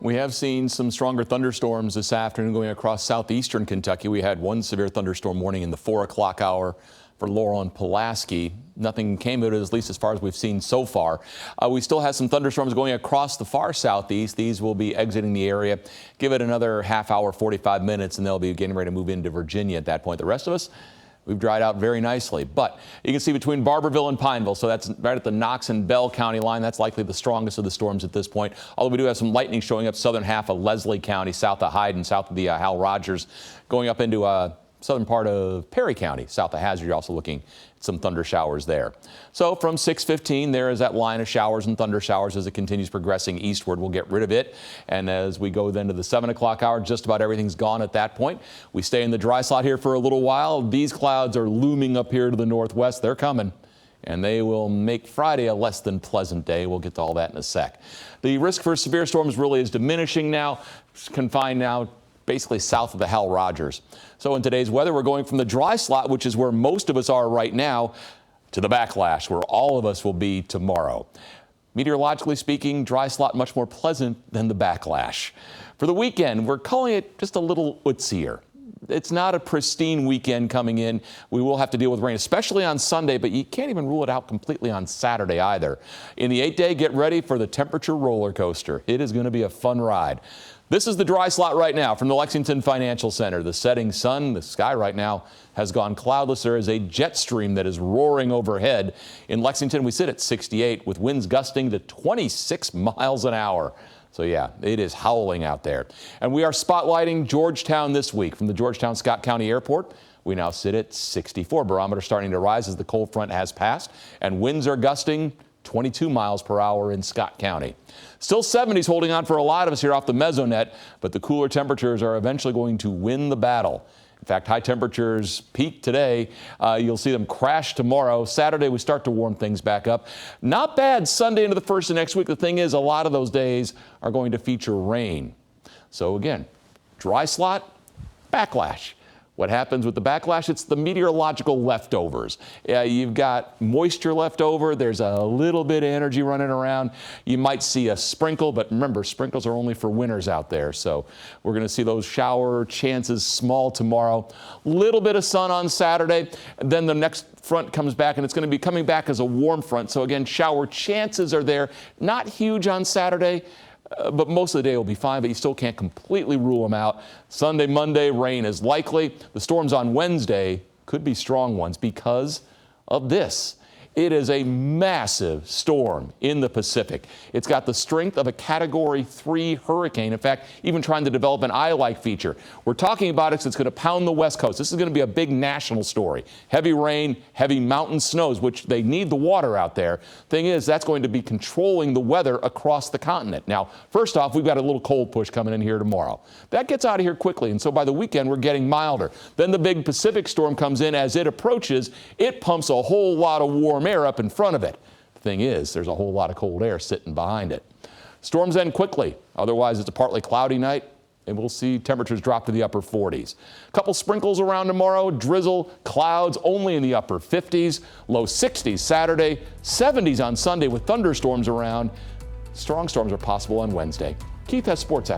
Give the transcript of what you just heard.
We have seen some stronger thunderstorms this afternoon going across southeastern Kentucky. We had one severe thunderstorm warning in the 4 o'clock hour for Laurel and Pulaski. Nothing came of it, at least as far as we've seen so far. We still have some thunderstorms going across the far southeast. These will be exiting the area. Give it another half hour, 45 minutes, and they'll be getting ready to move into Virginia at that point. The rest of us, we've dried out very nicely. But you can see between Barberville and Pineville, so that's right at the Knox and Bell County line. That's likely the strongest of the storms at this point. Although we do have some lightning showing up southern half of Leslie County, south of Hyde and south of the Hal Rogers, going up into southern part of Perry County, south of Hazard. You're also looking at some thunder showers there. So from 6:15, there is that line of showers and thunder showers as it continues progressing eastward. We'll get rid of it. And as we go then to the 7 o'clock hour, just about everything's gone at that point. We stay in the dry slot here for a little while. These clouds are looming up here to the northwest. They're coming, and they will make Friday a less than pleasant day. We'll get to all that in a sec. The risk for severe storms really is diminishing now. It's confined now basically south of the Hal Rogers. So in today's weather, we're going from the dry slot, which is where most of us are right now, to the backlash, where all of us will be tomorrow. Meteorologically speaking, dry slot much more pleasant than the backlash. For the weekend, we're calling it just a little ootsier. It's not a pristine weekend coming in. We will have to deal with rain, especially on Sunday, but you can't even rule it out completely on Saturday either. In the 8-day, get ready for the temperature roller coaster. It is going to be a fun ride. This is the dry slot right now from the Lexington Financial Center. The setting sun, the sky right now has gone cloudless. There is a jet stream that is roaring overhead. In Lexington, we sit at 68 with winds gusting to 26 miles an hour. So yeah, it is howling out there. And we are spotlighting Georgetown this week from the Georgetown Scott County Airport. We now sit at 64. Barometer starting to rise as the cold front has passed, and winds are gusting 22 miles per hour in Scott County. Still 70s holding on for a lot of us here off the mesonet, but the cooler temperatures are eventually going to win the battle. In fact, high temperatures peak today. You'll see them crash tomorrow. Saturday, we start to warm things back up. Not bad Sunday into the first of next week. The thing is, a lot of those days are going to feature rain. So again, dry slot, backlash. What happens with the backlash? It's the meteorological leftovers. You've got moisture left over. There's a little bit of energy running around. You might see a sprinkle, but remember, sprinkles are only for winners out there. So we're going to see those shower chances small tomorrow. Little bit of sun on Saturday. Then the next front comes back, and it's going to be coming back as a warm front. So again, shower chances are there. Not huge on Saturday. But most of the day will be fine, but you still can't completely rule them out. Sunday, Monday, rain is likely. The storms on Wednesday could be strong ones because of this. It is a massive storm in the Pacific. It's got the strength of a Category 3 hurricane. In fact, even trying to develop an eye-like feature. We're talking about it because it's going to pound the West Coast. This is going to be a big national story. Heavy rain, heavy mountain snows, which they need the water out there. Thing is, that's going to be controlling the weather across the continent. Now, first off, we've got a little cold push coming in here tomorrow. That gets out of here quickly, and so by the weekend, we're getting milder. Then the big Pacific storm comes in. As it approaches, it pumps a whole lot of warm air up in front of it. The thing is, there's a whole lot of cold air sitting behind it. Storms end quickly. Otherwise, it's a partly cloudy night, and we'll see temperatures drop to the upper 40s. A couple sprinkles around tomorrow, drizzle, clouds only in the upper 50s, low 60s Saturday, 70s on Sunday with thunderstorms around. Strong storms are possible on Wednesday. Keith has sports after